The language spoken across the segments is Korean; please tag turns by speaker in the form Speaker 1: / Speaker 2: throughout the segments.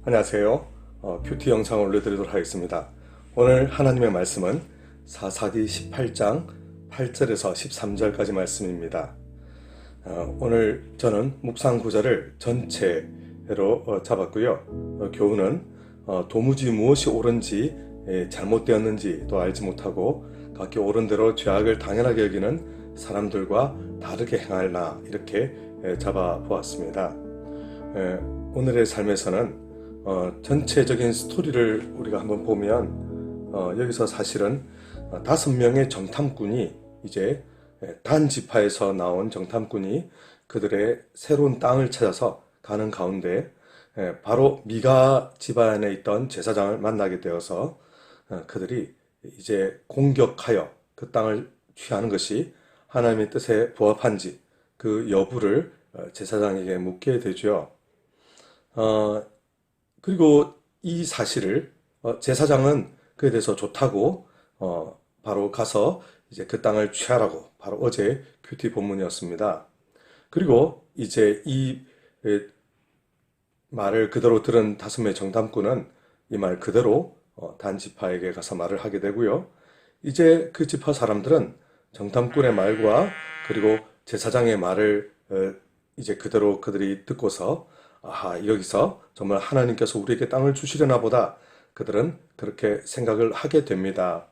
Speaker 1: 안녕하세요. 큐티 영상을 올려드리도록 하겠습니다. 오늘 하나님의 말씀은 사사기 18장 8절에서 13절까지 말씀입니다. 오늘 저는 묵상 구절을 전체로 잡았고요. 교훈은 도무지 무엇이 옳은지 잘못되었는지도 알지 못하고 각기 옳은 대로 죄악을 당연하게 여기는 사람들과 다르게 행할나 이렇게 잡아보았습니다. 오늘의 삶에서는 전체적인 스토리를 우리가 한번 보면 여기서 사실은 5명의 정탐꾼이 이제 단 지파에서 나온 정탐꾼이 그들의 새로운 땅을 찾아서 가는 가운데 바로 미가 집안에 있던 제사장을 만나게 되어서 그들이 이제 공격하여 그 땅을 취하는 것이 하나님의 뜻에 부합한지 그 여부를 제사장에게 묻게 되죠. 그리고 이 사실을 제사장은 그에 대해서 좋다고 바로 가서 이제 그 땅을 취하라고 바로 어제 큐티 본문이었습니다. 그리고 이제 이 말을 그대로 들은 5명의 정탐꾼은 이 말 그대로 단 지파에게 가서 말을 하게 되고요. 이제 그 지파 사람들은 정탐꾼의 말과 그리고 제사장의 말을 이제 그대로 그들이 듣고서 아하, 여기서 정말 하나님께서 우리에게 땅을 주시려나 보다 그들은 그렇게 생각을 하게 됩니다.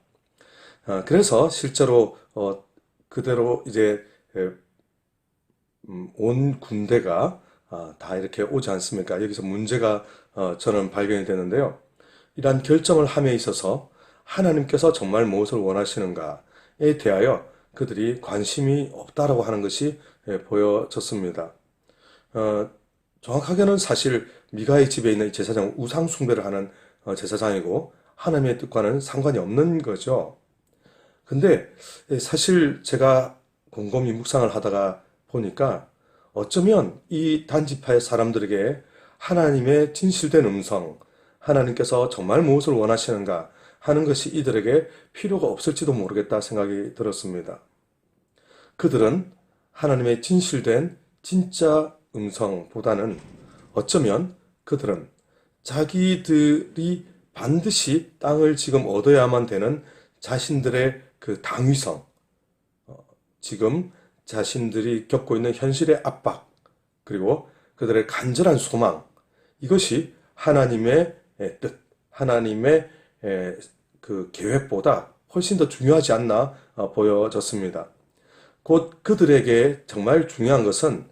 Speaker 1: 그래서 실제로 그대로 이제 온 군대가 다 이렇게 오지 않습니까? 여기서 문제가 저는 발견이 되는데요. 이러한 결정을 함에 있어서 하나님께서 정말 무엇을 원하시는가에 대하여 그들이 관심이 없다라고 하는 것이 보여졌습니다. 정확하게는 사실 미가의 집에 있는 제사장은 우상 숭배를 하는 제사장이고 하나님의 뜻과는 상관이 없는 거죠. 근데 사실 제가 곰곰이 묵상을 하다가 보니까 어쩌면 이 단지파의 사람들에게 하나님의 진실된 음성, 하나님께서 정말 무엇을 원하시는가 하는 것이 이들에게 필요가 없을지도 모르겠다 생각이 들었습니다. 그들은 하나님의 진실된 진짜 음성보다는 어쩌면 그들은 자기들이 반드시 땅을 지금 얻어야만 되는 자신들의 그 당위성, 지금 자신들이 겪고 있는 현실의 압박, 그리고 그들의 간절한 소망, 이것이 하나님의 뜻, 하나님의 그 계획보다 훨씬 더 중요하지 않나 보여졌습니다. 곧 그들에게 정말 중요한 것은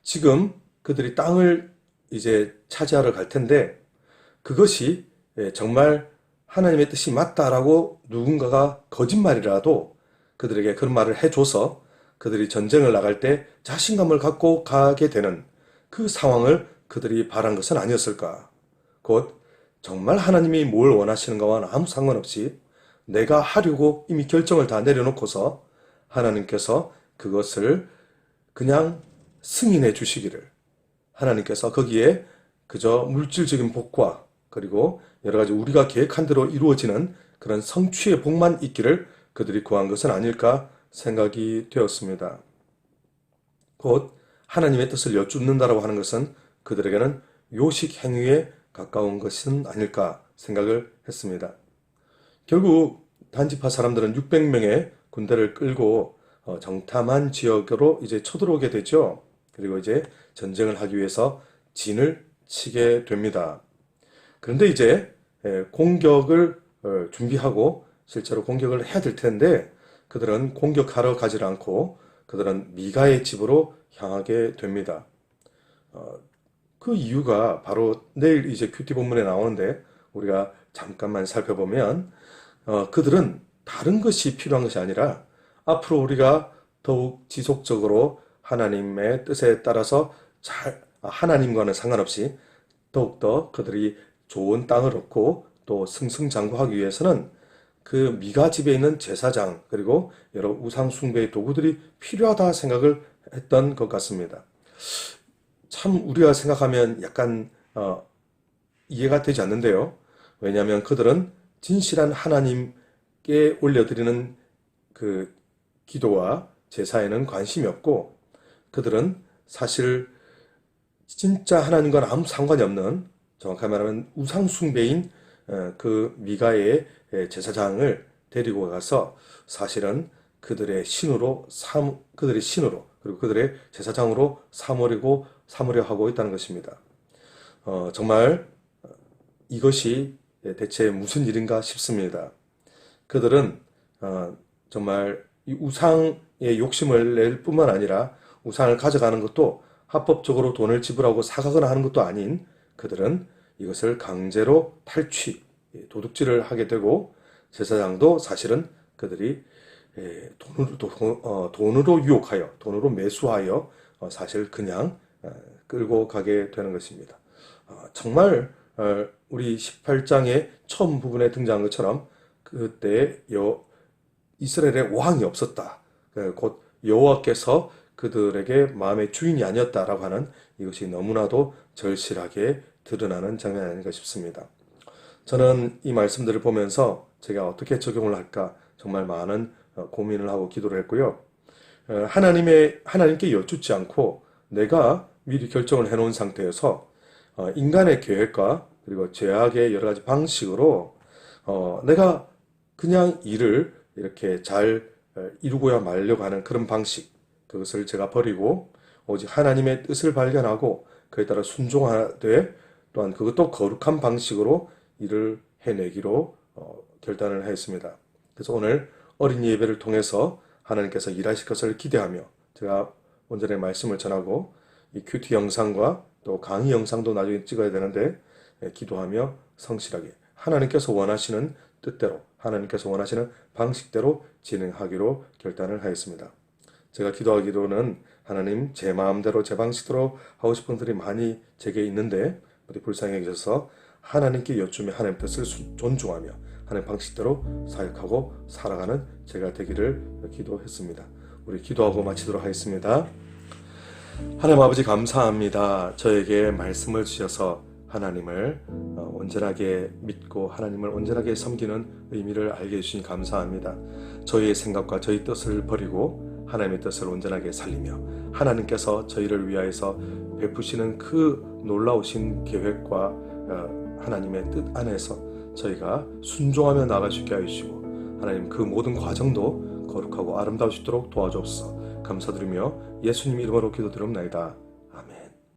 Speaker 1: 지금 그들이 땅을 이제 차지하러 갈 텐데 그것이 정말 하나님의 뜻이 맞다라고 누군가가 거짓말이라도 그들에게 그런 말을 해줘서 그들이 전쟁을 나갈 때 자신감을 갖고 가게 되는 그 상황을 그들이 바란 것은 아니었을까. 곧 정말 하나님이 뭘 원하시는가와는 아무 상관없이 내가 하려고 이미 결정을 다 내려놓고서 하나님께서 그것을 그냥 승인해 주시기를, 하나님께서 거기에 그저 물질적인 복과 그리고 여러 가지 우리가 계획한 대로 이루어지는 그런 성취의 복만 있기를 그들이 구한 것은 아닐까 생각이 되었습니다. 곧 하나님의 뜻을 여쭙는다라고 하는 것은 그들에게는 요식 행위에 가까운 것은 아닐까 생각을 했습니다. 결국 단지파 사람들은 600명의 군대를 끌고 정탐한 지역으로 이제 쳐들어오게 되죠. 그리고 이제 전쟁을 하기 위해서 진을 치게 됩니다. 그런데 이제 공격을 준비하고 실제로 공격을 해야 될 텐데 그들은 공격하러 가지 않고 그들은 미가의 집으로 향하게 됩니다. 그 이유가 바로 내일 이제 큐티 본문에 나오는데 우리가 잠깐만 살펴보면 그들은 다른 것이 필요한 것이 아니라 앞으로 우리가 더욱 지속적으로 하나님의 뜻에 따라서 하나님과는 상관없이 더욱더 그들이 좋은 땅을 얻고 또 승승장구하기 위해서는 그 미가 집에 있는 제사장 그리고 여러 우상 숭배의 도구들이 필요하다 생각을 했던 것 같습니다. 참 우리가 생각하면 약간 이해가 되지 않는데요. 왜냐하면 그들은 진실한 하나님께 올려드리는 그 기도와 제사에는 관심이 없고 그들은 사실 진짜 하나님과는 아무 상관이 없는 정확하게 말하면 우상숭배인 그 미가의 제사장을 데리고 가서 사실은 그들의 신으로 그리고 그들의 제사장으로 삼으려 하고 있다는 것입니다. 정말 이것이 대체 무슨 일인가 싶습니다. 그들은 정말 이 우상의 욕심을 낼 뿐만 아니라 우상을 가져가는 것도 합법적으로 돈을 지불하고 사가거나 하는 것도 아닌 그들은 이것을 강제로 도둑질을 하게 되고 제사장도 사실은 그들이 돈으로 유혹하여 돈으로 매수하여 사실 그냥 끌고 가게 되는 것입니다. 정말 우리 18장의 처음 부분에 등장한 것처럼 그때 이스라엘의 왕이 없었다. 곧 여호와께서 그들에게 마음의 주인이 아니었다라고 하는 이것이 너무나도 절실하게 드러나는 장면이 아닌가 싶습니다. 저는 이 말씀들을 보면서 제가 어떻게 적용을 할까 정말 많은 고민을 하고 기도를 했고요. 하나님께 여쭙지 않고 내가 미리 결정을 해놓은 상태에서 인간의 계획과 그리고 죄악의 여러 가지 방식으로 내가 그냥 일을 이렇게 잘 이루고야 말려고 하는 그런 방식, 그것을 제가 버리고 오직 하나님의 뜻을 발견하고 그에 따라 순종하되 또한 그것도 거룩한 방식으로 일을 해내기로 결단을 했습니다. 그래서 오늘 어린이 예배를 통해서 하나님께서 일하실 것을 기대하며 제가 온전히 말씀을 전하고 이 큐티 영상과 또 강의 영상도 나중에 찍어야 되는데 기도하며 성실하게 하나님께서 원하시는 뜻대로 하나님께서 원하시는 방식대로 진행하기로 결단을 하였습니다. 제가 기도하기로는 하나님 제 마음대로 제 방식대로 하고 싶은 것들이 많이 제게 있는데 어디 불쌍히 여기셔서 하나님께 여쭈며 하나님 뜻을 존중하며 하나님 방식대로 사역하고 살아가는 제가 되기를 기도했습니다. 우리 기도하고 마치도록 하겠습니다. 하나님 아버지 감사합니다. 저에게 말씀을 주셔서 하나님을 온전하게 믿고 하나님을 온전하게 섬기는 의미를 알게 해주시니 감사합니다. 저희의 생각과 저희 뜻을 버리고 하나님의 뜻을 온전하게 살리며 하나님께서 저희를 위하여서 베푸시는 그 놀라우신 계획과 하나님의 뜻 안에서 저희가 순종하며 나아갈 수 있게 하시고 하나님 그 모든 과정도 거룩하고 아름다우시도록 도와주옵소서. 감사드리며 예수님 이름으로 기도드립나이다.